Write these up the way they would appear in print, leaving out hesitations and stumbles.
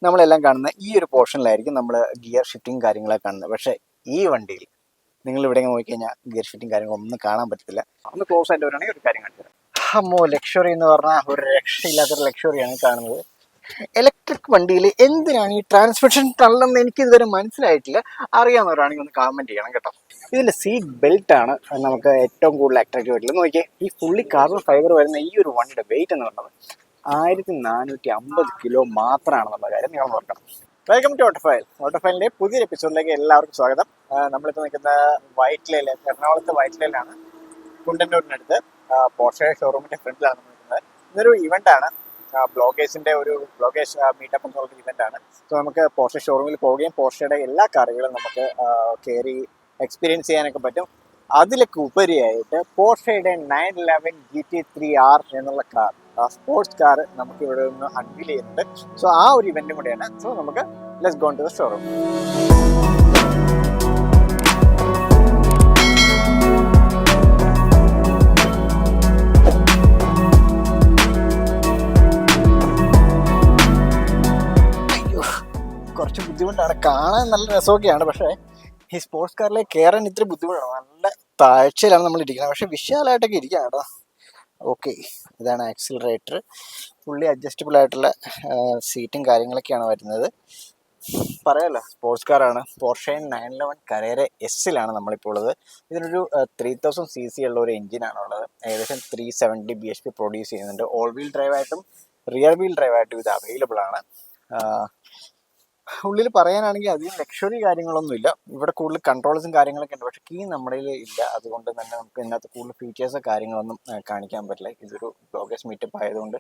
നമ്മളെല്ലാം കാണുന്ന ഈ ഒരു പോർഷനിലായിരിക്കും നമ്മൾ ഗിയർ ഷിഫ്റ്റിംഗ് കാര്യങ്ങളൊക്കെ കാണുന്നത്. പക്ഷേ ഈ വണ്ടിയിൽ നിങ്ങൾ ഇവിടെ നോക്കിക്കഴിഞ്ഞാൽ ഗിയർ ഷിഫ്റ്റിംഗ് കാര്യങ്ങളൊന്നും കാണാൻ പറ്റത്തില്ല. ഒന്ന് ക്ലോസ് ആയിട്ട് വരികയാണെങ്കിൽ ഒരു കാര്യം കാണിച്ചത് അമ്മോ ലക്ഷറി എന്ന് പറഞ്ഞാൽ ഒരു രക്ഷയില്ലാത്തൊരു ലക്ഷറിയാണ് കാണുന്നത്. ഇലക്ട്രിക് വണ്ടിയിൽ എന്തിനാണ് ഈ ട്രാൻസ്മിഷൻ തള്ളെന്ന് എനിക്ക് ഇതുവരെ മനസ്സിലായിട്ടില്ല. അറിയാവുന്നവരാണെങ്കിൽ ഒന്ന് കമൻറ്റ് ചെയ്യണം കേട്ടോ. ഇതിൻ്റെ സീറ്റ് ബെൽറ്റ് ആണ് നമുക്ക് ഏറ്റവും കൂടുതൽ അട്രാക്റ്റീവ് ആയിട്ടുള്ളത്. നോക്കിയേ, ഈ ഫുള്ളി കാർബൺ ഫൈബർ വരുന്ന ഈ ഒരു വണ്ടിയുടെ വെയിറ്റ് എന്ന് പറയുന്നത് 1450 കിലോ മാത്രമാണ് എന്നുള്ള കാര്യം നിങ്ങൾ ഓർക്കണം. Welcome to ഓട്ടോഫൈൽ. ഓട്ടോഫൈലിൻ്റെ പുതിയൊരു എപ്പിസോഡിലേക്ക് എല്ലാവർക്കും സ്വാഗതം. നമ്മളിപ്പോൾ നിൽക്കുന്ന വൈറ്റ്ലയിൽ, എറണാകുളത്ത് വൈറ്റ്ലയിലാണ്, കുണ്ടന്നൂരിനടുത്ത് പോർഷെ ഷോറൂമിൻ്റെ ഫ്രണ്ടിലാണ് നിൽക്കുന്നത്. ഇതൊരു ഇവൻ്റാണ്, ബ്ലോഗേഴ്സ് മീറ്റപ്പ് എന്നുള്ള ഇവൻ്റാണ്. സോ നമുക്ക് പോർഷെ ഷോറൂമിൽ പോവുകയും പോർഷയുടെ എല്ലാ കാറുകളും നമുക്ക് കയറി എക്സ്പീരിയൻസ് ചെയ്യാനൊക്കെ പറ്റും. അതിലൊക്കെ ഉപരിയായിട്ട് പോർഷയുടെ 911 GT3R എന്നുള്ള കാർ, സ്പോർട്സ് കാർ നമുക്ക് ഇവിടെ നിന്ന് അൺവീൽ ചെയ്യുന്നുണ്ട്. സോ ആ ഒരു ഇവന്റും കൂടെയാണ്. സോ നമുക്ക് let's go to the showroom. കുറച്ച് ബുദ്ധിമുട്ടാണ്, കാണാൻ നല്ല രസമൊക്കെയാണ്. പക്ഷേ ഈ സ്പോർട്സ് കാറിലേക്ക് കയറാൻ ഇത്തിരി ബുദ്ധിമുട്ടാണ്. നല്ല താഴ്ചയിലാണ് നമ്മൾ ഇരിക്കുന്നത്, പക്ഷെ വിശാലമായിട്ടൊക്കെ ഇരിക്കാം കേട്ടോ. ഓക്കെ, ഇതാണ് ആക്സിലറേറ്റർ. ഫുള്ളി അഡ്ജസ്റ്റബിൾ ആയിട്ടുള്ള സീറ്റും കാര്യങ്ങളൊക്കെയാണ് വരുന്നത്. പറയാമല്ലോ, സ്പോർട്സ് കാറാണ്. പോർഷെ 911 കരേര എസ്സിലാണ് നമ്മളിപ്പോൾ ഉള്ളത്. ഇതിനൊരു 3000 cc ഉള്ള ഒരു എഞ്ചിനാണുള്ളത്. ഏകദേശം 370 bhp പ്രൊഡ്യൂസ് ചെയ്യുന്നുണ്ട്. ഓൾ വീൽ ഡ്രൈവായിട്ടും റിയർ വീൽ ഡ്രൈവായിട്ടും ഇത് അവൈലബിൾ ആണ്. ഉള്ളിൽ പറയാനാണെങ്കിൽ അധികം ലക്ഷറി കാര്യങ്ങളൊന്നുമില്ല. ഇവിടെ കൂടുതൽ കൺട്രോൾസും കാര്യങ്ങളൊക്കെ ഉണ്ട്, പക്ഷേ കീ നമ്മുടെ ഇല്ല. അതുകൊണ്ട് തന്നെ നമുക്ക് ഇതിനകത്ത് കൂടുതൽ ഫീച്ചേഴ്സോ കാര്യങ്ങളൊന്നും കാണിക്കാൻ പറ്റില്ല. ഇതൊരു ബ്ലോഗേഴ്സ് മീറ്റപ്പ് ആയതുകൊണ്ട്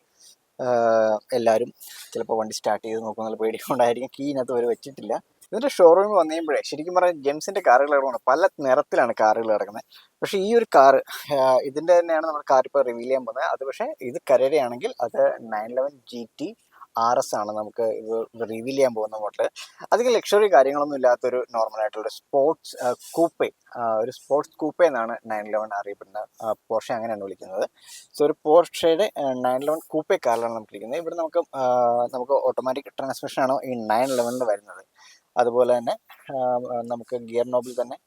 എല്ലാവരും ചിലപ്പോൾ വണ്ടി സ്റ്റാർട്ട് ചെയ്ത് നോക്കുന്ന പേടി കൊണ്ടായിരിക്കും കീ ഇതിനകത്ത് അവർ വെച്ചിട്ടില്ല. ഇതിൻ്റെ ഷോറൂമിൽ വന്നു കഴിയുമ്പോഴേ ശരിക്കും പറഞ്ഞാൽ ജെംസിൻ്റെ കാറുകൾ ഇറങ്ങുന്നത് പല നിറത്തിലാണ് കാറുകൾ ഇറങ്ങുന്നത്. പക്ഷേ ഈ ഒരു കാറ് ഇതിൻ്റെ തന്നെയാണ് നമ്മൾ കാർ ഇപ്പോൾ റിവീൽ ചെയ്യാൻ പോകുന്നത്. അത് പക്ഷേ ഇത് കരേരയാണെങ്കിൽ അത് 911 GT-RS ആണ് നമുക്ക് ഇത് റിവീൽ ചെയ്യാൻ പോകുന്ന മോഡൽ. അധികം ലക്ഷറി കാര്യങ്ങളൊന്നും ഇല്ലാത്തൊരു നോർമലായിട്ടുള്ള സ്പോർട്സ് കൂപ്പേ, ഒരു സ്പോർട്സ് കൂപ്പേ എന്നാണ് 911 അറിയപ്പെടുന്നത്. പോർഷെ അങ്ങനെയാണ് വിളിക്കുന്നത്. സോ ഒരു പോർഷയുടെ 911 കൂപ്പേ കാറിലാണ് നമുക്ക് ഇരിക്കുന്നത്. ഇവിടെ നമുക്ക് ഓട്ടോമാറ്റിക് ട്രാൻസ്മിഷനാണ് ഈ 911 വരുന്നത്. അതുപോലെ തന്നെ നമുക്ക് ഗിയർ നോബിൽ തന്നെ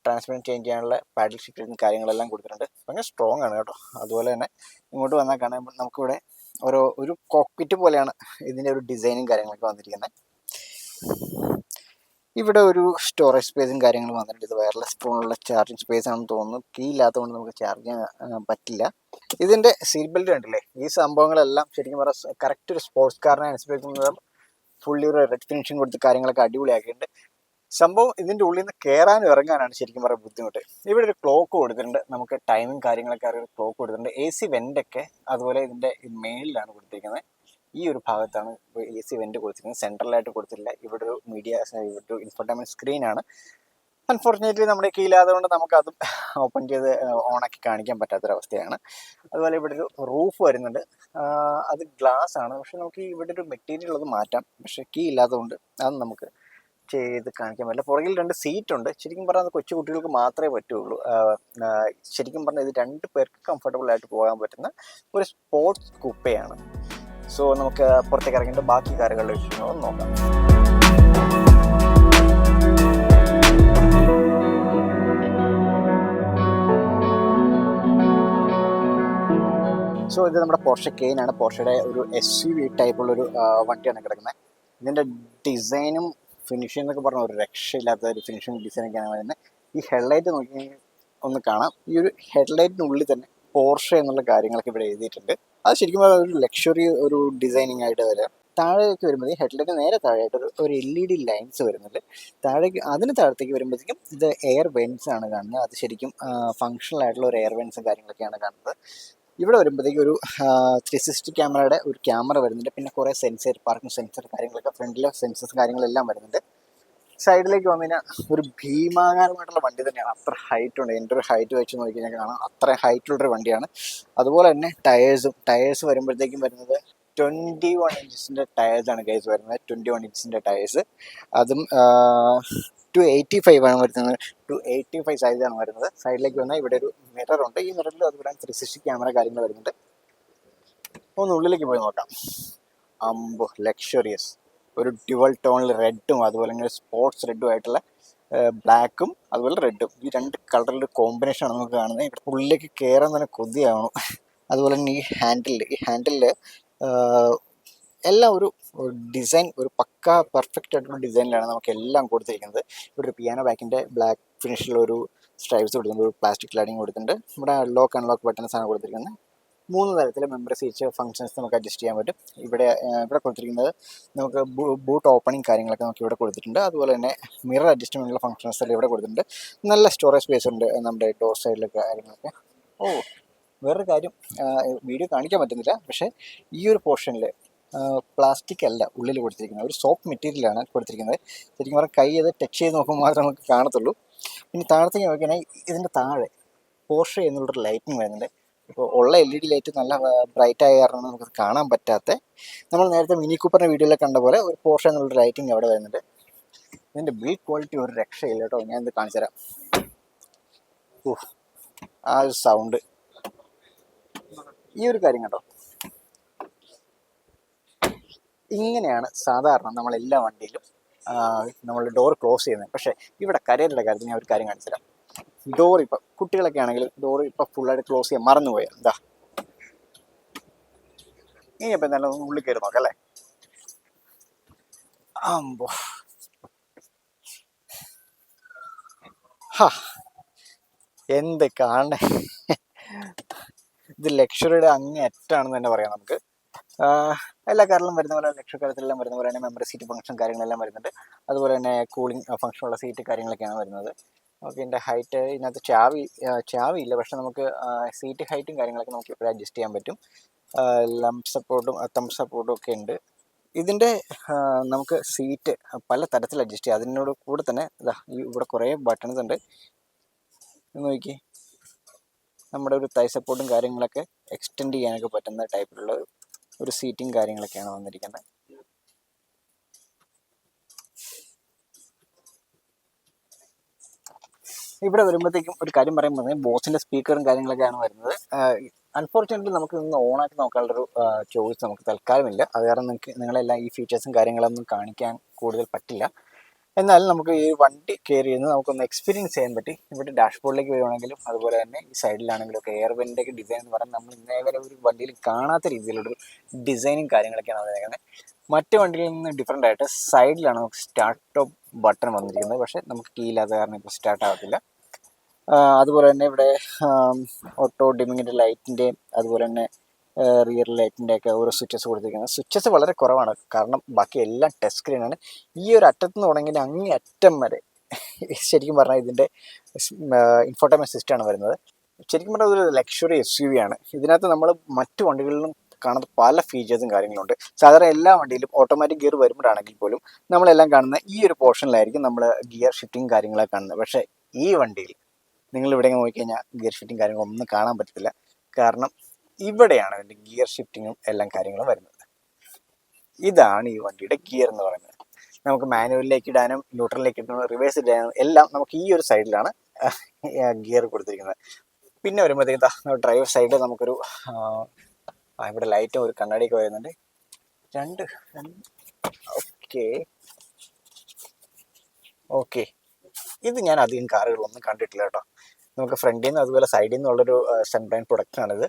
ട്രാൻസ്മിഷൻ ചേഞ്ച് ചെയ്യാനുള്ള പാഡിൽ ഷിഫ്റ്റും കാര്യങ്ങളെല്ലാം കൊടുത്തിട്ടുണ്ട്. ഭയങ്കര സ്ട്രോങ് ആണ് കേട്ടോ. അതുപോലെ തന്നെ ഇങ്ങോട്ട് വന്നാൽ കാണുമ്പോൾ നമുക്കിവിടെ ഒരു കോക്പിറ്റ് പോലെയാണ് ഇതിൻ്റെ ഒരു ഡിസൈനും കാര്യങ്ങളൊക്കെ വന്നിരിക്കുന്നത്. ഇവിടെ ഒരു സ്റ്റോറേജ് സ്പേസും കാര്യങ്ങളും വന്നിട്ടുണ്ട്. ഇത് വയർലെസ് ഫോണുള്ള ചാർജിങ് സ്പേസ് ആണെന്ന് തോന്നുന്നു. കീ ഇല്ലാത്തതുകൊണ്ട് നമുക്ക് ചാർജ് ചെയ്യാൻ പറ്റില്ല. ഇതിൻ്റെ സീറ്റ് ബെൽറ്റ് കണ്ടില്ലേ, ഈ സംഭവങ്ങളെല്ലാം ശരിക്കും പറഞ്ഞാൽ കറക്റ്റ് ഒരു സ്പോർട്സ് കാറിനെ അനുസരിക്കുന്നത്. ഫുള്ളി ഒരു റെഡ് ഫിനിഷിങ് കൊടുത്ത് കാര്യങ്ങളൊക്കെ അടിപൊളിയാക്കിയിട്ടുണ്ട്. സംഭവം ഇതിൻ്റെ ഉള്ളിൽ നിന്ന് കയറാനും ഇറങ്ങാനാണ് ശരിക്കും പറയാൻ ബുദ്ധിമുട്ട്. ഇവിടെ ഒരു ക്ലോക്ക് കൊടുത്തിട്ടുണ്ട്, നമുക്ക് ടൈമും കാര്യങ്ങളൊക്കെ അറിയാൻ ക്ലോക്ക് കൊടുത്തിട്ടുണ്ട്. AC വെൻ്റൊക്കെ അതുപോലെ ഇതിൻ്റെ മേളിലാണ് കൊടുത്തിരിക്കുന്നത്. ഈ ഒരു ഭാഗത്താണ് AC വെൻ്റ് കൊടുത്തിരിക്കുന്നത്, സെൻട്രലായിട്ട് കൊടുത്തിട്ടില്ല. ഇവിടെ ഒരു ഒരു ഇൻഫോർടൈൻമെൻറ്റ് സ്ക്രീനാണ്. അൺഫോർച്ചുനേറ്റ്ലി നമ്മുടെ കീഴിലാതെ കൊണ്ട് നമുക്കതും ഓപ്പൺ ചെയ്ത് ഓണാക്കി കാണിക്കാൻ പറ്റാത്തൊരവസ്ഥയാണ്. അതുപോലെ ഇവിടെ ഒരു റൂഫ് വരുന്നുണ്ട്, അത് ഗ്ലാസ് ആണ്. പക്ഷെ നമുക്ക് ഇവിടെ ഒരു മെറ്റീരിയൽ അത് മാറ്റാം, പക്ഷേ കീ ഇല്ലാത്തതുകൊണ്ട് അത് നമുക്ക് ചെയ്ത് കാണിക്കാൻ പറ്റില്ല. പുറകിൽ 2 സീറ്റുണ്ട്. ശരിക്കും പറഞ്ഞാൽ അത് കൊച്ചു കുട്ടികൾക്ക് മാത്രമേ പറ്റുള്ളൂ. ശരിക്കും പറഞ്ഞാൽ ഇത് 2 പേർക്ക് കംഫർട്ടബിൾ ആയിട്ട് പോകാൻ പറ്റുന്ന ഒരു സ്പോർട്സ് കൂപ്പയാണ്. സോ നമുക്ക് പുറത്തേക്ക് ഇറങ്ങിയിട്ട് ബാക്കി കാറുകളുടെ വിഷയങ്ങളും നോക്കാം. സോ ഇത് നമ്മുടെ പോർഷെ കെയ്നാണ്. പോർഷയുടെ ഒരു SUV ടൈപ്പുള്ളൊരു വണ്ടിയാണ് കിടക്കുന്നത്. ഇതിൻ്റെ ഡിസൈനും ഫിനിഷിംഗ് എന്നൊക്കെ പറഞ്ഞാൽ ഒരു രക്ഷയില്ലാത്ത ഒരു ഫിനിഷിംഗ് ഡിസൈനൊക്കെയാണ് വരുന്നത്. ഈ ഹെഡ്ലൈറ്റ് നോക്കി ഒന്ന് കാണാം. ഈ ഒരു ഹെഡ്ലൈറ്റിനുള്ളിൽ തന്നെ പോർഷെ എന്നുള്ള കാര്യങ്ങളൊക്കെ ഇവിടെ എഴുതിയിട്ടുണ്ട്. അത് ശരിക്കും പറഞ്ഞാൽ ഒരു ലക്ഷറി ഒരു ഡിസൈനിങ് ആയിട്ട് വരാം. താഴേക്ക് വരുമ്പോൾ ഈ ഹെഡ്ലൈറ്റ് നേരെ താഴെയായിട്ട് ഒരു LED ലൈൻസ് വരുന്നുണ്ട്. അതിന് താഴത്തേക്ക് വരുമ്പോഴത്തേക്കും ഇത് എയർ വെൻസ് ആണ് കാണുന്നത്. അത് ശരിക്കും ഫങ്ഷണൽ ആയിട്ടുള്ള ഒരു എയർ വെൻസും കാര്യങ്ങളൊക്കെയാണ് കാണുന്നത്. ഇവിടെ വരുമ്പോഴത്തേക്കും ഒരു 360 ക്യാമറയുടെ ഒരു ക്യാമറ വരുന്നുണ്ട്. പിന്നെ കുറേ സെൻസർ, പാർക്കിംഗ് സെൻസർ കാര്യങ്ങളൊക്കെ, ഫ്രണ്ടിലെ സെൻസേഴ്സ് കാര്യങ്ങളെല്ലാം വരുന്നുണ്ട്. സൈഡിലേക്ക് വന്നു കഴിഞ്ഞാൽ ഒരു ഭീമാകാരമായിട്ടുള്ള വണ്ടി തന്നെയാണ്. അത്ര ഹൈറ്റ് ഉണ്ട്. എൻ്റെ ഒരു ഹൈറ്റ് വെച്ച് നോക്കി കഴിഞ്ഞാൽ കാണാം അത്ര ഹൈറ്റുള്ളൊരു വണ്ടിയാണ്. അതുപോലെ തന്നെ ടയേഴ്സ് വരുമ്പോഴത്തേക്കും വരുന്നത് 21 ഇഞ്ചസിൻ്റെ ടയേഴ്സാണ് ഗൈസ് വരുന്നത്. 21 ഇഞ്ചസിൻ്റെ ടയേഴ്സ്. അതും 285 ആണ് വരുന്നത്. 285 സൈസാണ് വരുന്നത്. സൈഡിലേക്ക് വന്നാൽ ഇവിടെ ഒരു മിററുണ്ട്. ഈ മിററിൽ അതുപോലെ 360 ക്യാമറ കാര്യങ്ങൾ വരുന്നുണ്ട്. ഒന്ന് ഉള്ളിലേക്ക് പോയി നോക്കാം. അമ്പോ ലക്ഷറിയസ്. ഒരു ഡ്യുവൽ ടോണിൽ റെഡും അതുപോലെ തന്നെ സ്പോർട്സ് റെഡും ആയിട്ടുള്ള ബ്ലാക്കും അതുപോലെ റെഡും, ഈ രണ്ട് കളറിൻ്റെ കോമ്പിനേഷനാണ് നമുക്ക് കാണുന്നത്. ഇവിടെ ഉള്ളിലേക്ക് കയറാൻ തന്നെ കൊതിയാവണം. അതുപോലെ തന്നെ ഈ ഹാൻഡിലിൽ എല്ലാം ഒരു ഡിസൈൻ, ഒരു പക്ക പെർഫെക്റ്റ് ആയിട്ടുള്ള ഡിസൈനിലാണ് നമുക്ക് എല്ലാം കൊടുത്തിരിക്കുന്നത്. ഇവിടെ ഒരു പിയാനോ ബാക്കിൻ്റെ ബ്ലാക്ക് ഫിനിഷിലൊരു സ്ട്രൈപ്സ് കൊടുത്തിട്ടുണ്ട്, ഒരു പ്ലാസ്റ്റിക് ക്ലാഡിങ് കൊടുത്തിട്ടുണ്ട്. ഇവിടെ ലോക്ക് അൺലോക്ക് ബട്ടൺസ് ആണ് കൊടുത്തിരിക്കുന്നത്. 3 തരത്തിലെ മെമ്പർ സീറ്റ് ഫംഗ്ഷൻസ് നമുക്ക് അഡ്ജസ്റ്റ് ചെയ്യാൻ പറ്റും. ഇവിടെ കൊടുത്തിരിക്കുന്നത് നമുക്ക് ബൂട്ട് ഓപ്പണിങ് കാര്യങ്ങളൊക്കെ നമുക്ക് ഇവിടെ കൊടുത്തിട്ടുണ്ട്. അതുപോലെ തന്നെ മിറർ അഡ്ജസ്റ്റ്മെൻറ്റുള്ള ഫംഗ്ഷൻസ് എല്ലാം ഇവിടെ കൊടുത്തിട്ടുണ്ട്. നല്ല സ്റ്റോറേജ് സ്പേസ് ഉണ്ട് നമ്മുടെ ഡോർ സൈഡിലൊക്കെ കാര്യങ്ങളൊക്കെ. വേറൊരു കാര്യം വീഡിയോ കാണിക്കാൻ പറ്റുന്നില്ല, പക്ഷേ ഈ ഒരു പോർഷനിൽ പ്ലാസ്റ്റിക് അല്ല ഉള്ളിൽ കൊടുത്തിരിക്കുന്നത്, ഒരു സോഫ്റ്റ് മെറ്റീരിയലാണ് കൊടുത്തിരിക്കുന്നത്. ശരിക്കും പറഞ്ഞാൽ കൈ അത് ടച്ച് ചെയ്ത് നോക്കുമ്പോൾ മാത്രമേ നമുക്ക് കാണത്തുള്ളൂ. ഇനി താഴത്തേക്ക് നോക്കുകയാണെങ്കിൽ ഇതിൻ്റെ താഴെ പോർഷെ എന്നുള്ളൊരു ലൈറ്റിംഗ് വരുന്നുണ്ട്. ഇപ്പോൾ ഉള്ള LED ലൈറ്റ് നല്ല ബ്രൈറ്റ് ആയ കാരണം നമുക്കത് കാണാൻ പറ്റാത്ത, നമ്മൾ നേരത്തെ മിനി കൂപ്പറിൻ്റെ വീഡിയോയിൽ കണ്ട പോലെ ഒരു പോർഷെ എന്നുള്ളൊരു ലൈറ്റിംഗ് അവിടെ വരുന്നുണ്ട്. ഇതിൻ്റെ ബിൽഡ് ക്വാളിറ്റി ഒരു രക്ഷയില്ല കേട്ടോ. ഞാൻ ഇത് കാണിച്ചു തരാം. ആ ഒരു സൗണ്ട്, ഈ ഒരു കാര്യം കേട്ടോ. ഇങ്ങനെയാണ് സാധാരണ നമ്മളെല്ലാ വണ്ടിയിലും നമ്മൾ ഡോർ ക്ലോസ് ചെയ്യുന്നത്. പക്ഷേ ഇവിടെ കരയിലുള്ള കാര്യത്തിൽ ഞാൻ ഒരു കാര്യം കാണിച്ചു തരാം. ഡോർ ഇപ്പം കുട്ടികളൊക്കെ ആണെങ്കിൽ ഡോർ ഇപ്പം ഫുള്ളായിട്ട് ക്ലോസ് ചെയ്യാൻ മറന്നുപോയാൽ എന്താ, ഇനിയിപ്പോൾ എന്തായാലും ഉള്ളിൽ കയറി നോക്കാം അല്ലേ. ആമ്പോ എന്ത് കാണണേ, ഇത് ലക്ഷറിയുടെ അങ്ങേ അറ്റാണെന്ന് തന്നെ പറയാം നമുക്ക്. എല്ലാ കാറിലും വരുന്ന പോലെ, ലക്ഷക്കാരത്തിലെല്ലാം വരുന്ന പോലെ തന്നെ മെമ്മറി സീറ്റ് ഫംഗ്ഷൻ കാര്യങ്ങളെല്ലാം വരുന്നുണ്ട്. അതുപോലെ തന്നെ കൂളിംഗ് ഫംഗ്ഷനുള്ള സീറ്റ് കാര്യങ്ങളൊക്കെയാണ് വരുന്നത്. ഓക്കെ, ഇതിൻ്റെ ഹൈറ്റ് ഇതിനകത്ത് ചാവിയില്ല, പക്ഷെ നമുക്ക് സീറ്റ് ഹൈറ്റും കാര്യങ്ങളൊക്കെ നമുക്ക് ഇവിടെ അഡ്ജസ്റ്റ് ചെയ്യാൻ പറ്റും. തംബ് സപ്പോർട്ടും ഒക്കെ ഉണ്ട്. ഇതിൻ്റെ നമുക്ക് സീറ്റ് പല തരത്തിൽ അഡ്ജസ്റ്റ് ചെയ്യാം. അതിനോട് കൂടെ തന്നെ ഇവിടെ കുറേ ബട്ടൺസ് ഉണ്ട്. നോക്കി, നമ്മുടെ ഒരു തൈ സപ്പോർട്ടും കാര്യങ്ങളൊക്കെ എക്സ്റ്റെൻഡ് ചെയ്യാനൊക്കെ പറ്റുന്ന ടൈപ്പിലുള്ള ഒരു സീറ്റിംഗ് കാര്യങ്ങളൊക്കെയാണ് വന്നിരിക്കുന്നത്. ഇവിടെ വരുമ്പോഴത്തേക്കും ഒരു കാര്യം പറയുമ്പോൾ ബോസിൻ്റെ സ്പീക്കറും കാര്യങ്ങളൊക്കെയാണ് വരുന്നത്. അൺഫോർച്യുനേറ്റ്ലി നമുക്ക് ഇന്ന് ഓണാക്കി നോക്കാനുള്ളൊരു ചോയ്സ് നമുക്ക് തൽക്കാലമില്ല. അത് കാരണം നിങ്ങളെല്ലാം ഈ ഫീച്ചേഴ്സും കാര്യങ്ങളൊന്നും കാണിക്കാൻ കൂടുതൽ പറ്റില്ല. എന്നാലും നമുക്ക് ഈ വണ്ടി കയറി ഇരുന്ന് നമുക്കൊന്ന് എക്സ്പീരിയൻസ് ചെയ്യാൻ പറ്റി. ഇവിടെ ഡാഷ്ബോർഡിലേക്ക് വരുവാണെങ്കിലും അതുപോലെ തന്നെ ഈ സൈഡിലാണെങ്കിലും ഒക്കെ എയർ വെൻ്റൊക്കെ ഡിസൈൻ എന്ന് പറഞ്ഞാൽ നമ്മൾ ഇന്നേ വരെ ഒരു വണ്ടിയിൽ കാണാത്ത രീതിയിലുള്ളൊരു ഡിസൈനും കാര്യങ്ങളൊക്കെയാണ് വന്നിരിക്കുന്നത്. മറ്റ് വണ്ടികളിൽ നിന്ന് ഡിഫറെൻ്റ് ആയിട്ട് സൈഡിലാണ് നമുക്ക് സ്റ്റാർട്ട് ബട്ടൺ വന്നിരിക്കുന്നത്. പക്ഷേ നമുക്ക് കീ ഇല്ലാത്ത കാരണം ഇപ്പോൾ സ്റ്റാർട്ട് ആകത്തില്ല. അതുപോലെ തന്നെ ഇവിടെ ഓട്ടോ ഡിമിങ്ങിൻ്റെ ലൈറ്റിൻ്റെയും അതുപോലെ തന്നെ റിയർ ലൈറ്റിൻ്റെ ഒക്കെ ഓരോ സ്വിച്ചസ് കൊടുത്തിരിക്കുന്നത്. സ്വിച്ചസ് വളരെ കുറവാണ്, കാരണം ബാക്കി എല്ലാം ടച്ച് സ്ക്രീനാണ്. ഈ ഒരു അറ്റത്ത് നിന്ന് തുടങ്ങി അങ്ങേ അറ്റം വരെ ശരിക്കും പറഞ്ഞാൽ ഇതിൻ്റെ ഇൻഫോർടൈൻമെൻറ്റ് സിസ്റ്റമാണ് വരുന്നത്. ശരിക്കും പറഞ്ഞാൽ ഒരു ലക്ഷറി SUV ആണ്. ഇതിനകത്ത് നമ്മൾ മറ്റു വണ്ടികളിലും കാണുന്ന പല ഫീച്ചേഴ്സും കാര്യങ്ങളുണ്ട്. സാധാരണ എല്ലാ വണ്ടിയിലും ഓട്ടോമാറ്റിക് ഗിയർ വരുമ്പോഴാണെങ്കിൽ പോലും നമ്മളെല്ലാം കാണുന്ന ഈ ഒരു പോർഷനിലായിരിക്കും നമ്മൾ ഗിയർ ഷിഫ്റ്റിംഗ് കാര്യങ്ങളൊക്കെ കാണുന്നത്. പക്ഷേ ഈ വണ്ടിയിൽ നിങ്ങൾ ഇവിടെ നോക്കിക്കഴിഞ്ഞാൽ ഗിയർ ഷിഫ്റ്റിംഗ് കാര്യങ്ങളൊന്നും കാണാൻ പറ്റത്തില്ല. കാരണം ഇവിടെയാണ് അതിൻ്റെ ഗിയർ ഷിഫ്റ്റിങ്ങും എല്ലാം കാര്യങ്ങളും വരുന്നത്. ഇതാണ് ഈ വണ്ടിയുടെ ഗിയർ എന്ന് പറയുന്നത്. നമുക്ക് മാനുവലിലേക്ക് ഇടാനും ന്യൂട്രലിലേക്ക് ഇടാനും റിവേഴ്സ് ഇടാനും എല്ലാം നമുക്ക് ഈ ഒരു സൈഡിലാണ് ഗിയർ കൊടുത്തിരിക്കുന്നത്. പിന്നെ വരുമ്പോഴത്തേക്ക് ഡ്രൈവർ സൈഡ് നമുക്കൊരു ഇവിടെ ലൈറ്റും ഒരു കണ്ണാടിയൊക്കെ വരുന്നുണ്ട്. ഓക്കെ ഇത് ഞാൻ അധികം കാറുകളൊന്നും കണ്ടിട്ടില്ല കേട്ടോ. നമുക്ക് ഫ്രണ്ടിൽ നിന്ന് അതുപോലെ സൈഡിൽ നിന്നുള്ളൊരു സെൻബ്രൈൻ പ്രൊഡക്റ്റാണിത്.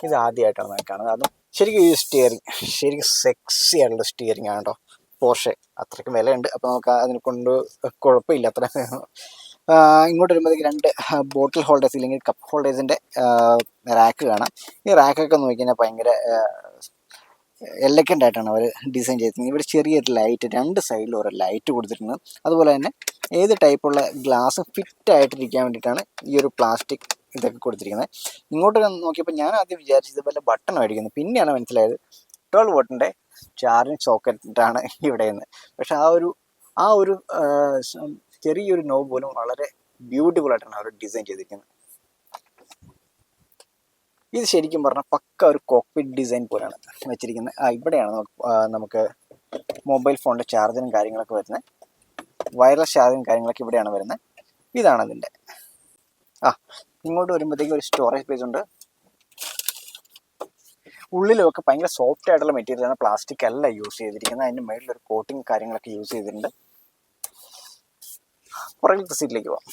ഇത് ആദ്യമായിട്ടാണ് ഞാൻ കാണുന്നത്. അതും ശരിക്കും ഈ സ്റ്റിയറിങ് ശരിക്കും സെക്സി ആയിട്ടുള്ള സ്റ്റിയറിങ് ആണ് കേട്ടോ. പോർഷെ അത്രയ്ക്കും വിലയുണ്ട്, അപ്പോൾ നമുക്ക് അതിനെ കൊണ്ട് കുഴപ്പമില്ല അത്ര. ഇങ്ങോട്ട് വരുമ്പോഴത്തേക്ക് 2 ബോട്ടിൽ ഹോൾഡേഴ്സ് ഇല്ലെങ്കിൽ കപ്പ് ഹോൾഡേഴ്സിൻ്റെ റാക്ക് കാണാം. ഈ റാക്കൊക്കെ നോക്കിക്കഴിഞ്ഞാൽ ഭയങ്കര എലഗൻ്റ് ആയിട്ടാണ് അവർ ഡിസൈൻ ചെയ്തിരിക്കുന്നത്. ഇവിടെ ചെറിയൊരു ലൈറ്റ് 2 സൈഡിലും ഓരോ ലൈറ്റ് കൊടുത്തിട്ടുണ്ട്. അതുപോലെ തന്നെ ഏത് ടൈപ്പുള്ള ഗ്ലാസ് ഫിറ്റ് ആയിട്ടിരിക്കാൻ വേണ്ടിയിട്ടാണ് ഈ ഒരു പ്ലാസ്റ്റിക് ഇതൊക്കെ കൊടുത്തിരിക്കുന്നത്. ഇങ്ങോട്ട് നോക്കിയപ്പോൾ ഞാൻ ആദ്യം വിചാരിച്ചത് പോലെ ബട്ടൺ മേടിക്കുന്നത്, പിന്നെയാണ് മനസ്സിലായത് 12 വോട്ടിൻ്റെ ചാർജിങ് സോക്കറ്റാണ് ഇവിടെ നിന്ന്. പക്ഷെ ആ ഒരു ചെറിയൊരു നോബ് പോലും വളരെ ബ്യൂട്ടിഫുൾ ആയിട്ടാണ് അവർ ഡിസൈൻ ചെയ്തിരിക്കുന്നത്. ഇത് ശരിക്കും പറഞ്ഞാൽ പക്ക ഒരു കോക്പിറ്റ് ഡിസൈൻ പോലെയാണ് വെച്ചിരിക്കുന്നത്. ഇവിടെയാണ് നമുക്ക് മൊബൈൽ ഫോണിൻ്റെ ചാർജറും കാര്യങ്ങളൊക്കെ വരുന്നത്. വയർലെസ് ചാർജറും കാര്യങ്ങളൊക്കെ ഇവിടെയാണ് വരുന്നത്. ഇതാണ് അതിൻ്റെ. ഇങ്ങോട്ട് വരുമ്പോഴത്തേക്കും ഒരു സ്റ്റോറേജ് സ്പേസ് ഉണ്ട്. ഉള്ളിലുമൊക്കെ ഭയങ്കര സോഫ്റ്റ് ആയിട്ടുള്ള മെറ്റീരിയലാണ്, പ്ലാസ്റ്റിക് അല്ല യൂസ് ചെയ്തിരിക്കുന്നത്. അതിൻ്റെ മേളിലൊരു കോട്ടിങ് കാര്യങ്ങളൊക്കെ യൂസ് ചെയ്തിട്ടുണ്ട്. പുറകിലത്തെ സീറ്റിലേക്ക് പോവാം.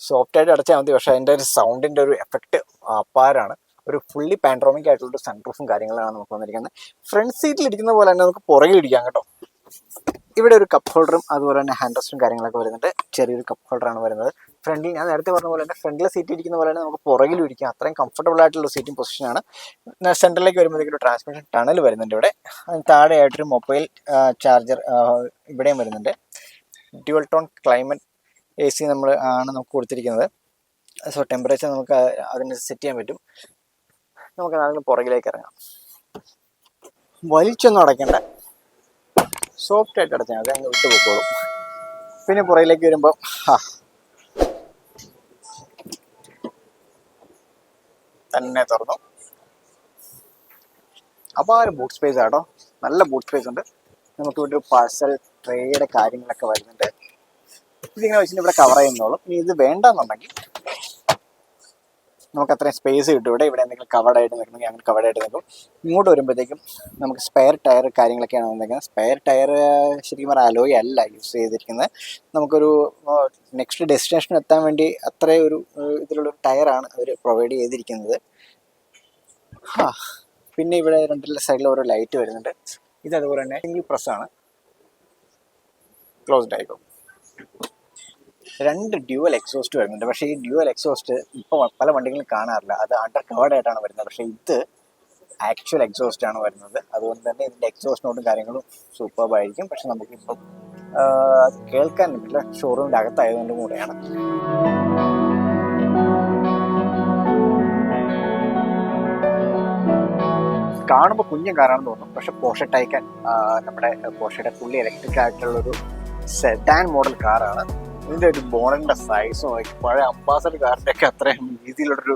സോഫ്റ്റ് ആയിട്ട് അടച്ചാൽ മതി, പക്ഷേ അതിൻ്റെ ഒരു സൗണ്ടിൻ്റെ ഒരു എഫക്റ്റ് അപ്പാരാണ്. ഒരു ഫുള്ളി പാൻഡ്രോമിക് ആയിട്ടുള്ള സൺറൂഫും കാര്യങ്ങളാണ് നമുക്ക് വന്നിരിക്കുന്നത്. ഫ്രണ്ട് സീറ്റിൽ ഇരിക്കുന്ന പോലെ തന്നെ നമുക്ക് പുറകിൽ ഇരിക്കാം കേട്ടോ. ഇവിടെ ഒരു കപ്പ് ഹോൾഡറും അതുപോലെ തന്നെ ഹാൻഡ് റെസ്റ്റും കാര്യങ്ങളൊക്കെ വരുന്നുണ്ട്. ചെറിയൊരു കപ്പ് ഹോൾഡറാണ് വരുന്നത്. ഫ്രണ്ടിൽ ഞാൻ നേരത്തെ പറഞ്ഞ പോലെ തന്നെ ഫ്രണ്ടിലെ സീറ്റ് ഇരിക്കുന്ന പോലെ തന്നെ നമുക്ക് പുറകിലും ഇരിക്കാം. അത്രയും കംഫർട്ടബിൾ ആയിട്ടുള്ള സീറ്റിംഗ് പൊസിഷനാണ്. സെൻറ്ററിലേക്ക് വരുമ്പോഴത്തേക്കും ഒരു ട്രാൻസ്മിഷൻ ടണൽ വരുന്നുണ്ട് ഇവിടെ. അതിന് താഴെയായിട്ടൊരു മൊബൈൽ ചാർജർ ഇവിടെയും വരുന്നുണ്ട്. ഡ്യുവൽ ടോൺ ക്ലൈമറ്റ് AC നമുക്ക് കൊടുത്തിരിക്കുന്നത്. സോ ടെമ്പറേച്ചർ നമുക്ക് അതിന് സെറ്റ് ചെയ്യാൻ പറ്റും. നമുക്ക് അതിന് പുറകിലേക്ക് ഇറങ്ങാം. വലിച്ചൊന്നും അടയ്ക്കേണ്ട, സോഫ്റ്റ് ആയിട്ട് അടച്ചാൽ മതി, അങ്ങ് വിട്ടു പോയിക്കോളും. പിന്നെ പുറകിലേക്ക് വരുമ്പോൾ തന്നെ തുറന്നു. അപാര ബൂട്ട് സ്പേസ് ആട്ടോ, നല്ല ബൂട്ട് സ്പേസ് ഉണ്ട്. നമുക്ക് ഇവിടെ ഒരു പാഴ്സൽ ട്രേയുടെ കാര്യങ്ങളൊക്കെ വരുന്നുണ്ട്. ഇതിങ്ങനെ വെച്ചിട്ട് ഇവിടെ കവർ ചെയ്യുന്നോളും. ഇനി ഇത് വേണ്ടെന്നുണ്ടെങ്കിൽ നമുക്ക് അത്രയും സ്പേസ് കിട്ടും. ഇവിടെ എന്തെങ്കിലും കവർഡായിട്ട് നിൽക്കണമെങ്കിൽ അങ്ങനെ കവർഡായിട്ട് നിൽക്കും. ഇങ്ങോട്ട് വരുമ്പോഴത്തേക്കും നമുക്ക് സ്പെയർ ടയർ കാര്യങ്ങളൊക്കെയാണ് വന്നിരിക്കുന്നത്. സ്പെയർ ടയർ ശരിക്കും പറഞ്ഞാൽ അലോയ് അല്ല യൂസ് ചെയ്തിരിക്കുന്നത്. നമുക്കൊരു നെക്സ്റ്റ് ഡെസ്റ്റിനേഷൻ എത്താൻ വേണ്ടി അത്രയും ഒരു ഇതിലുള്ളൊരു ടയറാണ് അവർ പ്രൊവൈഡ് ചെയ്തിരിക്കുന്നത്. പിന്നെ ഇവിടെ രണ്ടിലെ സൈഡിൽ ഓരോ ലൈറ്റ് വരുന്നുണ്ട്. ഇത് അതുപോലെ തന്നെ സിംഗിൾ പ്രസ്സാണ്, ക്ലോസ്ഡ് ആയിക്കോ. 2 ഡ്യുവൽ എക്സോസ്റ്റ് വരുന്നുണ്ട്. പക്ഷേ ഈ ഡ്യുവൽ എക്സോസ്റ്റ് ഇപ്പോൾ പല വണ്ടികളും കാണാറില്ല. അത് അണ്ടർ കവേർഡ് ആയിട്ടാണ് വരുന്നത്. പക്ഷേ ഇത് ആക്ച്വൽ എക്സോസ്റ്റ് ആണ് വരുന്നത്. അതുകൊണ്ട് തന്നെ ഇതിൻ്റെ എക്സോസ്റ്റ് നോട്ടും കാര്യങ്ങളും സൂപ്പർബായിരിക്കും. പക്ഷെ നമുക്കിപ്പം അത് കേൾക്കാൻ പറ്റില്ല, ഷോറൂമിൻ്റെ അകത്തായതുകൊണ്ടും കൂടെയാണ്. കാണുമ്പോൾ കുഞ്ഞൻ കാറാണെന്ന് തോന്നും, പക്ഷെ പോർഷെ ടൈക്കൻ നമ്മുടെ പോർഷയുടെ ഫുള്ളി ഇലക്ട്രിക് ആയിട്ടുള്ളൊരു സെഡാൻ മോഡൽ കാറാണ്. ഇതിൻ്റെ ഒരു ബോണറ്റിൻ്റെ സൈസും പഴയ അംബാസഡർ കാറിൻ്റെ ഒക്കെ അത്രയും രീതിയിലുള്ളൊരു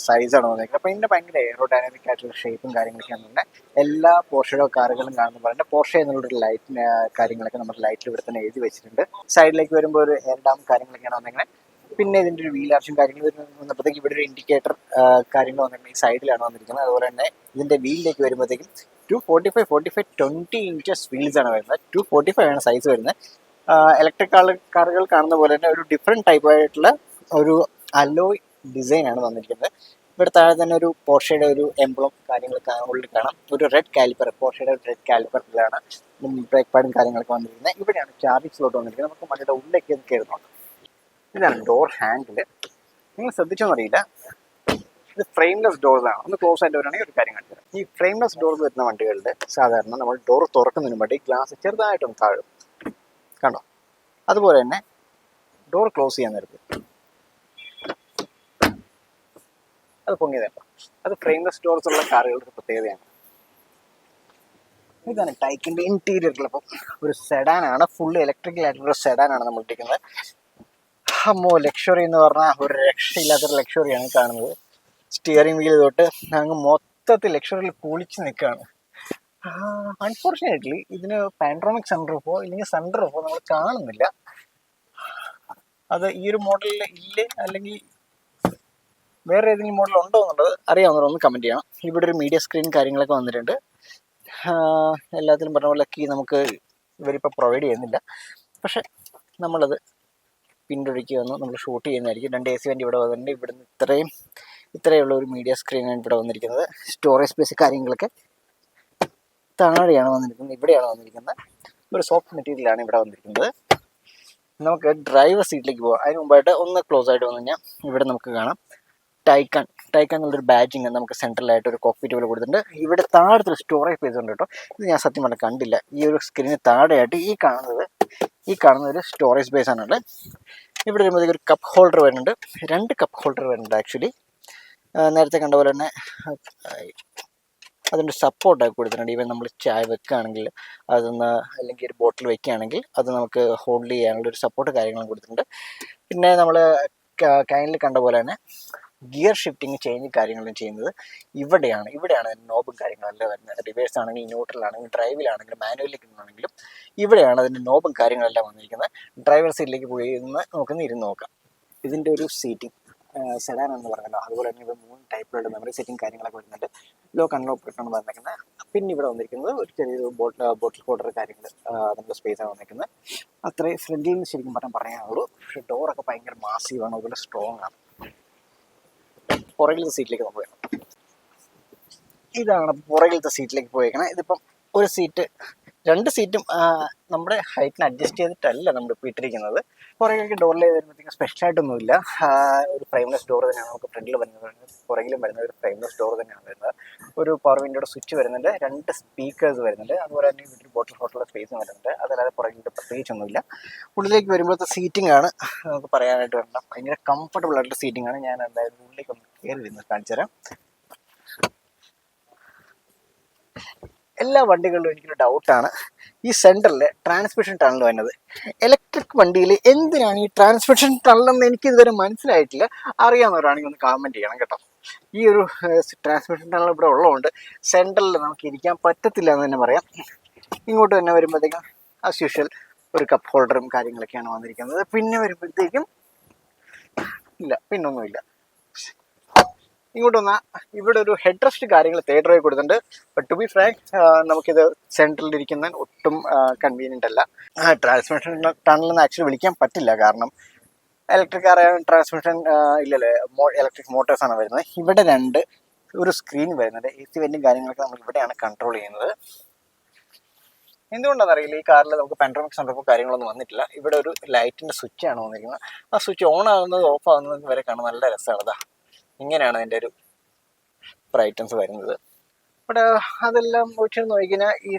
സൈസാണ് വന്നിരിക്കുന്നത്. അപ്പോൾ ഇതിൻ്റെ ഭയങ്കര എയറോഡൈനാമിക് ആയിട്ടുള്ള ഷേപ്പും കാര്യങ്ങളൊക്കെയാണ് തന്നെ എല്ലാ പോർഷയുടെ കാറുകളും കാണുന്ന പറയുന്നത്. പോർഷെ എന്നുള്ളൊരു ലൈറ്റിന് കാര്യങ്ങളൊക്കെ നമ്മുടെ ലൈറ്റിൽ ഇവിടെ തന്നെ എഴുതി വെച്ചിട്ടുണ്ട്. സൈഡിലേക്ക് വരുമ്പോൾ ഒരു എയർ ഡാം കാര്യങ്ങളൊക്കെയാണ് വന്നിരിക്കുന്നത്. പിന്നെ ഇതിൻ്റെ ഒരു വീൽ ആർച്ചും കാര്യങ്ങൾ വന്നപ്പോഴത്തേക്ക് ഇവിടെ ഒരു ഇൻഡിക്കേറ്റർ കാര്യങ്ങൾ വന്നിട്ടുണ്ട്. ഈ സൈഡിലാണ് വന്നിരിക്കുന്നത്. അതുപോലെ തന്നെ ഇതിൻ്റെ വീലിലേക്ക് വരുമ്പോഴത്തേക്കും 245 20 ഇഞ്ചസ് വീൽസ് ആണ് വരുന്നത്. 245 ആണ് സൈസ് വരുന്നത്. ഇലക്ട്രിക് കാറുകൾ കാണുന്ന പോലെ തന്നെ ഒരു ഡിഫറെൻറ്റ് ടൈപ്പ് ആയിട്ടുള്ള ഒരു അലോയ് ഡിസൈനാണ് വന്നിരിക്കുന്നത്. ഇവിടെ താഴെ തന്നെ ഒരു പോർഷയുടെ ഒരു എംബ്ലം കാര്യങ്ങളൊക്കെ ഉള്ളിൽ കാണാം. ഒരു റെഡ് കാലിപ്പർ, പോർഷയുടെ റെഡ് കാലിപ്പറിലാണ് ബ്രേക്ക് പാഡും കാര്യങ്ങളൊക്കെ വന്നിരിക്കുന്നത്. ഇവിടെയാണ് ചാർജിങ് സ്ലോട്ട് വന്നിരിക്കുന്നത്. നമുക്ക് വണ്ടിയുടെ ഉള്ളിലേക്ക് കയറുന്നുണ്ട്. ഇതാണ് ഡോർ ഹാൻഡിൽ. നിങ്ങൾ ശ്രദ്ധിച്ചോന്നറിയില്ല, ഇത് ഫ്രെയിംലെസ് ഡോർസ് ആണ്. ഒന്ന് ക്ലോസ് ആയിട്ട് വരികയാണെങ്കിൽ ഒരു കാര്യം കാണിച്ചു തരാം. ഈ ഫ്രെയിംലെസ് ഡോർസ് വരുന്ന വണ്ടികളിൽ സാധാരണ നമ്മൾ ഡോർ തുറക്കുന്നതിന് വേണ്ടി ഗ്ലാസ് ചെറുതായിട്ടൊന്ന് താഴും, കണ്ടോ? അതുപോലെ തന്നെ ഡോർ ക്ലോസ് ചെയ്യാൻ നേരത്ത് അത് പൊങ്ങിയതല്ല. അത് ഫ്രെയിംലെസ് ഡോർസ് ഉള്ള കാറുകളുടെ പ്രത്യേകതയാണ്. ഇതാണ് ടൈക്കിൻ്റെ ഇന്റീരിയറിൽ. അപ്പം ഒരു സെഡാനാണ്, ഫുള്ള് ഇലക്ട്രിക്കൽ ആയിട്ടുള്ള സെഡാനാണ് നമ്മൾ ഇരിക്കുന്നത്. അമ്മോ, ലക്ഷറി എന്ന് പറഞ്ഞാൽ ഒരു രക്ഷയില്ലാത്തൊരു ലക്ഷറിയാണ് കാണുന്നത്. സ്റ്റിയറിംഗ് വീൽ തൊട്ട് അങ്ങ് മൊത്തത്തിൽ ലക്ഷറിയിൽ പൊളിച്ച് നിൽക്കുകയാണ്. അൺഫോർച്ചുനേറ്റ്ലി ഇതിന് പാൻഡ്രോമിക് സൺറൂഫോ ഇല്ലെങ്കിൽ സൺറൂഫോ നമ്മൾ കാണുന്നില്ല. അത് ഈ ഒരു മോഡലിൽ ഇല്ലേ, അല്ലെങ്കിൽ വേറെ ഏതെങ്കിലും മോഡൽ ഉണ്ടോ എന്നുള്ളത് അറിയാവുന്നവരൊന്ന് കമൻറ്റ് ചെയ്യണം. ഇവിടെ ഒരു മീഡിയ സ്ക്രീൻ കാര്യങ്ങളൊക്കെ വന്നിട്ടുണ്ട്. എല്ലാത്തിലും പറഞ്ഞ പോലെ കീ നമുക്ക് ഇവരിപ്പോൾ പ്രൊവൈഡ് ചെയ്യുന്നില്ല. പക്ഷെ നമ്മളത് പിന്തുടക്കി വന്ന് നമ്മൾ ഷൂട്ട് ചെയ്യുന്നതായിരിക്കും. 2 AC വണ്ടി ഇവിടെ വന്നിട്ടുണ്ട്. ഇവിടുന്ന് ഇത്രയുള്ള ഒരു മീഡിയ സ്ക്രീനാണ് ഇവിടെ വന്നിരിക്കുന്നത്. സ്റ്റോറേജ് സ്പേസ് കാര്യങ്ങളൊക്കെ താഴെയാണ് വന്നിരിക്കുന്നത്, ഇവിടെയാണ് വന്നിരിക്കുന്നത്. ഒരു സോഫ്റ്റ് മെറ്റീരിയലാണ് ഇവിടെ വന്നിരിക്കുന്നത്. നമുക്ക് ഡ്രൈവർ സീറ്റിലേക്ക് പോകാം. അതിന് മുമ്പായിട്ട് ഒന്ന് ക്ലോസ് ആയിട്ട് വന്നു കഴിഞ്ഞാൽ ഇവിടെ നമുക്ക് കാണാം ടൈക്കൺ എന്നുള്ളൊരു ബാഡ്ജിങ് നമുക്ക് സെൻട്രലായിട്ട് ഒരു കോക്പിറ്റ് പോലെ കൊടുത്തിട്ടുണ്ട്. ഇവിടെ താഴത്തൊരു സ്റ്റോറേജ് സ്പേസ് ഉണ്ട് കേട്ടോ. ഇത് ഞാൻ സത്യം പറഞ്ഞാൽ കണ്ടില്ല. ഈ ഒരു സ്ക്രീനിന് താഴെയായിട്ട് ഈ കാണുന്ന ഒരു സ്റ്റോറേജ് സ്പേസ് ആണുള്ളത്. ഇവിടെ വരുമ്പോഴത്തേക്ക് ഒരു കപ്പ് ഹോൾഡർ വരുന്നുണ്ട്. 2 കപ്പ് ഹോൾഡർ വരുന്നുണ്ട് ആക്ച്വലി. നേരത്തെ കണ്ട പോലെ തന്നെ അതിൻ്റെ സപ്പോർട്ടൊക്കെ കൊടുത്തിട്ടുണ്ട്. ഈവൻ നമ്മൾ ചായ വെക്കുകയാണെങ്കിൽ അതൊന്ന്, അല്ലെങ്കിൽ ഒരു ബോട്ടിൽ വെക്കുകയാണെങ്കിൽ അത് നമുക്ക് ഹോൾഡ് ചെയ്യാനുള്ള ഒരു സപ്പോർട്ട് കാര്യങ്ങളും കൊടുത്തിട്ടുണ്ട്. പിന്നെ നമ്മൾ കൈനിൽ കണ്ട പോലെ തന്നെ ഗിയർ ഷിഫ്റ്റിങ് ചേഞ്ച് കാര്യങ്ങളും ചെയ്യുന്നത് ഇവിടെയാണ് നോബും കാര്യങ്ങളെല്ലാം വരുന്നത്. റിവേഴ്സ് ആണെങ്കിൽ, ന്യൂട്രൽ ആണെങ്കിൽ, ഡ്രൈവിലാണെങ്കിലും, മാനുവലിലേക്കാണെങ്കിലും ഇവിടെയാണ് അതിൻ്റെ നോബും കാര്യങ്ങളെല്ലാം വന്നിരിക്കുന്നത്. ഡ്രൈവർ സീറ്റിലേക്ക് പോയി നമുക്കൊന്ന് ഇരുന്ന് നോക്കാം. ഇതിൻ്റെ ഒരു സീറ്റിംഗ് സെഡാൻ എന്ന് പറഞ്ഞല്ലോ, അതുപോലെ തന്നെ ഇവിടെ 3 ടൈപ്പിലുള്ള മെമ്മറി സെറ്റിംഗ് കാര്യങ്ങളൊക്കെ വരുന്നുണ്ട്. ലോക്ക് അൺലോക്ക് ബട്ടൺ വന്നിരിക്കുന്നത്. പിന്നെ ഇവിടെ വന്നിരിക്കുന്നത് ഒരു ചെറിയൊരു ബോട്ടിൽ ഹോൾഡർ കാര്യങ്ങൾ അതിൻ്റെ സ്പേസാണ് വന്നിരിക്കുന്നത്. അത്രയും ഫ്രണ്ടിൽ നിന്ന് ശരിക്കും പറയാനുള്ളൂ. പക്ഷേ ഡോറൊക്കെ ഭയങ്കര മാസീവാണ്, അതുപോലെ സ്ട്രോങ് ആണ്. പുറകിലത്തെ സീറ്റിലേക്ക് നമുക്ക് വേണം. ഇതാണ് പുറകിലത്തെ സീറ്റിലേക്ക് പോയേക്കണം. ഇതിപ്പം ഒരു സീറ്റ്, 2 സീറ്റും നമ്മുടെ ഹൈറ്റിന് അഡ്ജസ്റ്റ് ചെയ്തിട്ടല്ല നമ്മളിപ്പോൾ ഇട്ടിരിക്കുന്നത്. പുറകിലേക്ക് ഡോറിൽ വരുമ്പോഴത്തേക്കും സ്പെഷ്യലായിട്ടൊന്നുമില്ല. ഒരു ഫ്രെയിംലെസ് ഡോർ തന്നെയാണ് നമുക്ക് ഫ്രണ്ടിൽ വരുന്നത്, പുറകിലും വരുന്നത് ഒരു ഫ്രെയിംലെസ് ഡോർ തന്നെയാണ് വരുന്നത്. ഒരു പവർ വിൻഡോയുടെ സ്വിച്ച് വരുന്നുണ്ട്, 2 സ്പീക്കേഴ്സ് വരുന്നുണ്ട്, അതുപോലെ തന്നെ വീട്ടിൽ ബോട്ടിൽ ഹോട്ടലുള്ള സ്പേസും വരുന്നുണ്ട്. അതല്ലാതെ പുറകിൻ്റെ പ്രത്യേകിച്ചൊന്നുമില്ല. ഉള്ളിലേക്ക് വരുമ്പോഴത്തെ സീറ്റിംഗ് ആണ് നമുക്ക് പറയാനായിട്ട് വരണം. ഭയങ്കര കംഫർട്ടബിൾ ആയിട്ടുള്ള സീറ്റിംഗ് ആണ്. ഞാൻ എന്തായാലും ഉള്ളിലേക്ക് ഒന്ന് കയറി ഇരുന്ന് കാണിച്ചു തരാം. എല്ലാ വണ്ടികളിലും എനിക്കൊരു ഡൗട്ടാണ്, ഈ സെൻറ്ററിൽ ട്രാൻസ്മിഷൻ ടണൽ വരുന്നത്. ഇലക്ട്രിക് വണ്ടിയിൽ എന്തിനാണ് ഈ ട്രാൻസ്മിഷൻ ടണലെന്ന് എനിക്ക് ഇതുവരെ മനസ്സിലായിട്ടില്ല. അറിയാവുന്നവരാണെങ്കിൽ ഒന്ന് കമൻറ്റ് ചെയ്യണം കേട്ടോ. ഈ ഒരു ട്രാൻസ്മിഷൻ ടണൽ ഇവിടെ ഉള്ളതുകൊണ്ട് സെൻറ്ററിൽ നമുക്ക് ഇരിക്കാൻ പറ്റത്തില്ല എന്ന് തന്നെ പറയാം. ഇങ്ങോട്ട് തന്നെ വരുമ്പോഴത്തേക്കും ആസ് യൂഷ്വൽ ഒരു കപ്പ് ഹോൾഡറും കാര്യങ്ങളൊക്കെയാണ് വന്നിരിക്കുന്നത്. പിന്നെ വരുമ്പോഴത്തേക്കും ഇല്ല, പിന്നൊന്നുമില്ല. ഇങ്ങോട്ട് വന്നാൽ ഇവിടെ ഒരു ഹെഡ് റെസ്റ്റ് കാര്യങ്ങൾ തേർഡ് റോ കൊടുത്തിട്ടുണ്ട്. ബട്ട് ടു ബി ഫ്രാങ്ക് നമുക്കിത് സെൻട്രലിൽ ഇരിക്കുന്ന ഒട്ടും കൺവീനിയൻ്റ് അല്ല. ട്രാൻസ്മിഷൻ ടണലെന്ന് ആക്ച്വലി വിളിക്കാൻ പറ്റില്ല, കാരണം ഇലക്ട്രിക് കാർ ട്രാൻസ്മിഷൻ ഇല്ലല്ലേ, ഇലക്ട്രിക് മോട്ടോഴ്സാണ് വരുന്നത്. ഇവിടെ 2 ഒരു സ്ക്രീൻ വരുന്നുണ്ട്. AC വെന്റും കാര്യങ്ങളൊക്കെ നമ്മൾ ഇവിടെയാണ് കൺട്രോൾ ചെയ്യുന്നത്. എന്തുകൊണ്ടാണെന്ന് അറിയില്ല, ഈ കാറിൽ നമുക്ക് പാനോറാമിക് സൺറൂഫ് കാര്യങ്ങളൊന്നും വന്നിട്ടില്ല. ഇവിടെ ഒരു ലൈറ്റിൻ്റെ സ്വിച്ചാണ് വന്നിരിക്കുന്നത്. ആ സ്വിച്ച് ഓൺ ആകുന്നത് ഓഫ് ആകുന്നത് വരെ കാണാൻ നല്ല രസമാണ്. അതാ ഇങ്ങനെയാണ് അതിൻ്റെ ഒരു ബ്രൈറ്റൻസ് വരുന്നത്. ഇവിടെ അതെല്ലാം വെച്ച് നോക്കിക്കഴിഞ്ഞാൽ ഈ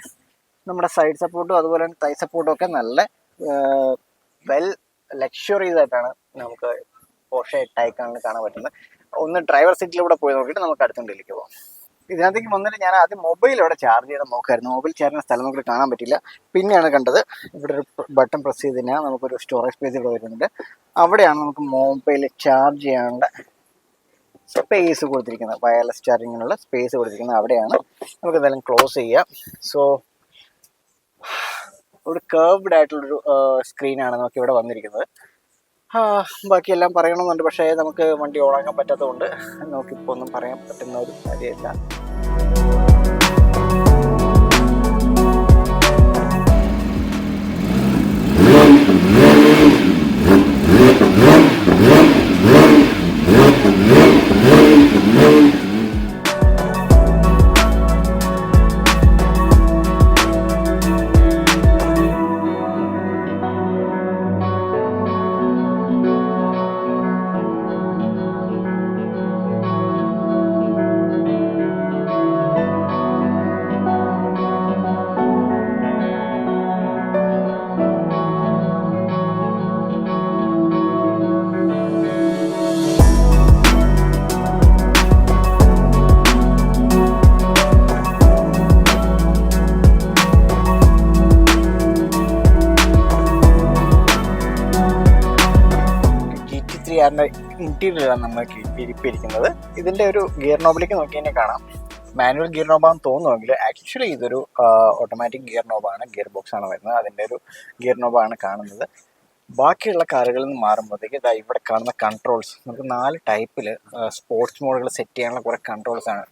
നമ്മുടെ സൈഡ് സപ്പോർട്ടും അതുപോലെ തന്നെ തൈ സപ്പോർട്ടും ഒക്കെ നല്ല വെൽ ലക്ഷറീസ് ആയിട്ടാണ് നമുക്ക് പോർഷെ ടൈക്കാണിൽ കാണാൻ പറ്റുന്നത്. ഒന്ന് ഡ്രൈവർ സീറ്റിലൂടെ പോയി നോക്കിയിട്ട് നമുക്ക് അടുത്തുണ്ടിലേക്ക് പോകാം. ഇതിനകത്തേക്ക് വന്നിട്ട് ഞാൻ ആദ്യം മൊബൈൽ ഇവിടെ ചാർജ് ചെയ്ത് നോക്കായിരുന്നു. മൊബൈൽ ചാർജ് ചെയ്യുന്ന സ്ഥലം നമുക്ക് കാണാൻ പറ്റില്ല. പിന്നെയാണ് കണ്ടത് ഇവിടെ ഒരു ബട്ടൺ പ്രസ് ചെയ്ത് കഴിഞ്ഞാൽ നമുക്കൊരു സ്റ്റോറേജ് സ്പേസ് ഇവിടെ വരുന്നുണ്ട്. അവിടെയാണ് നമുക്ക് മൊബൈൽ ചാർജ് ചെയ്യാനുള്ള സ്പേസ് കൊടുത്തിരിക്കുന്നത്, വയർലെസ് ചാർജിങ്ങിനുള്ള സ്പേസ് കൊടുത്തിരിക്കുന്നത് അവിടെയാണ്. നമുക്ക് എന്തായാലും ക്ലോസ് ചെയ്യാം. സോ ഒരു കർവ്ഡ് ആയിട്ടുള്ളൊരു സ്ക്രീനാണ് നമുക്ക് ഇവിടെ വന്നിരിക്കുന്നത്. ബാക്കിയെല്ലാം പറയണമെന്നുണ്ട്, പക്ഷേ നമുക്ക് വണ്ടി ഓണാക്കാൻ പറ്റാത്തതുകൊണ്ട് നമുക്കിപ്പോൾ ഒന്നും പറയാൻ പറ്റുന്ന ഒരു കാര്യമില്ല. ഇന്റീരിയറാണ് നമ്മൾ ഇരിപ്പിരിക്കുന്നത്. ഇതിൻ്റെ ഒരു ഗിയർ നോബിലേക്ക് നോക്കി തന്നെ കാണാം, മാനുവൽ ഗിയർ നോബാണെന്ന് തോന്നുമെങ്കിൽ ആക്ച്വലി ഇതൊരു ഓട്ടോമാറ്റിക് ഗിയർ നോബാണ്. ഗിയർ ബോക്സ് ആണ് വരുന്നത്, അതിൻ്റെ ഒരു ഗിയർ നോബാണ് കാണുന്നത്. ബാക്കിയുള്ള കാറുകളിൽ നിന്ന് മാറുമ്പോഴത്തേക്ക് ഇതാ ഇവിടെ കാണുന്ന കൺട്രോൾസ് നമുക്ക് 4 ടൈപ്പിൽ സ്പോർട്സ് മോഡുകൾ സെറ്റ് ചെയ്യാനുള്ള കുറേ കൺട്രോൾസ് ആണ്.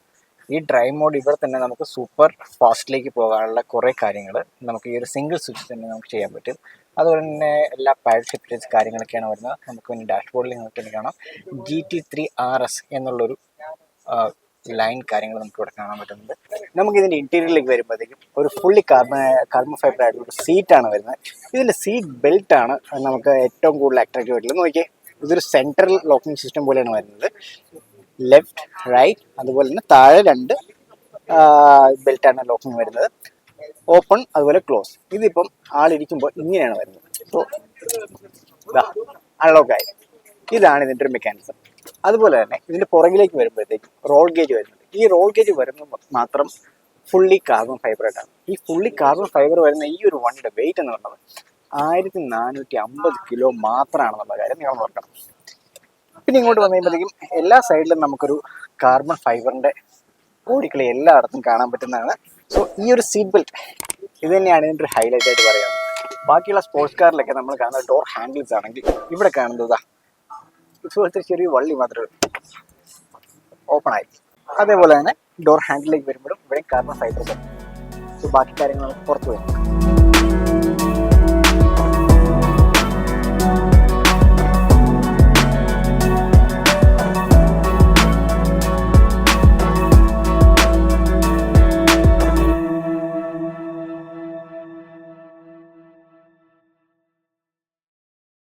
ഈ ഡ്രൈവ് മോഡ് ഇവിടെ തന്നെ നമുക്ക് സൂപ്പർ ഫാസ്റ്റിലേക്ക് പോകാനുള്ള കുറേ കാര്യങ്ങൾ നമുക്ക് ഈ ഒരു സിംഗിൾ സ്വിച്ച് തന്നെ നമുക്ക് ചെയ്യാൻ പറ്റും. അതുപോലെ തന്നെ എല്ലാ പാഡ് ഷിഫ്റ്റേഴ്സ് കാര്യങ്ങളൊക്കെയാണ് വരുന്നത്. നമുക്ക് പിന്നെ ഡാഷ്ബോർഡിൽ നിങ്ങൾക്ക് കാണാം GT3 RS എന്നുള്ളൊരു ലൈൻ കാര്യങ്ങൾ നമുക്ക് ഇവിടെ കാണാൻ പറ്റുന്നുണ്ട്. നമുക്ക് ഇതിൻ്റെ ഇൻറ്റീരിയറിലേക്ക് വരുമ്പോഴത്തേക്കും ഒരു ഫുള്ളി കാർബൺ ഫൈബർ ആയിട്ടുള്ള സീറ്റാണ് വരുന്നത്. ഇതിൻ്റെ സീറ്റ് ബെൽറ്റാണ് നമുക്ക് ഏറ്റവും കൂടുതൽ അട്രാക്റ്റീവ് ആയിട്ടുള്ളത്. നോക്കിയേ, ഇതൊരു സെൻട്രൽ ലോക്കിംഗ് സിസ്റ്റം പോലെയാണ് വരുന്നത്. ലെഫ്റ്റ് റൈറ്റ് അതുപോലെ തന്നെ താഴെ 2 ബെൽറ്റാണ് ലോക്കിംഗ് വരുന്നത്. ഓപ്പൺ അതുപോലെ ക്ലോസ്. ഇതിപ്പം ആളിരിക്കുമ്പോൾ ഇങ്ങനെയാണ് വരുന്നത്. അപ്പോൾ അൺലോക്കായി. ഇതാണ് ഇതിൻ്റെ ഒരു മെക്കാനിസം. അതുപോലെ തന്നെ ഇതിൻ്റെ പുറകിലേക്ക് വരുമ്പോഴത്തേക്കും റോൾ ഗേജ് വരുന്നുണ്ട്. ഈ റോൾ ഗേജ് വരുമ്പോൾ മാത്രം ഫുള്ളി കാർബൺ ഫൈബർ ആയിട്ടാണ്. ഈ ഫുള്ളി കാർബൺ ഫൈബർ വരുന്ന ഈ ഒരു വണ്ടിയുടെ വെയിറ്റ് എന്ന് പറയുന്നത് 1450 കിലോ മാത്രമാണെന്നുള്ള കാര്യം നിങ്ങൾ നോക്കണം. പിന്നെ ഇങ്ങോട്ട് വന്നു കഴിയുമ്പോഴത്തേക്കും എല്ലാ സൈഡിലും നമുക്കൊരു കാർബൺ ഫൈബറിൻ്റെ ഓടിക്കളി എല്ലായിടത്തും കാണാൻ പറ്റുന്നതാണ്. സോ ഈ ഒരു സീറ്റ് ബെൽറ്റ് ഇത് തന്നെയാണ് ഇതിൻ്റെ ഒരു ഹൈലൈറ്റ് ആയിട്ട് പറയാം. ബാക്കിയുള്ള സ്പോർട്സ് കാറിലൊക്കെ നമ്മൾ കാണുന്ന ഡോർ ഹാൻഡിൽസ് ആണെങ്കിൽ ഇവിടെ കാണുന്നത് ഇതുപോലത്തെ ചെറിയ വള്ളി മാത്രമേ ഓപ്പൺ ആയി. അതേപോലെ തന്നെ ഡോർ ഹാൻഡിലേക്ക് വരുമ്പോഴും ഇവിടെ കാർബൺ ഫൈബർ. സോ ബാക്കി കാര്യങ്ങൾ നമുക്ക് പുറത്ത് വരും.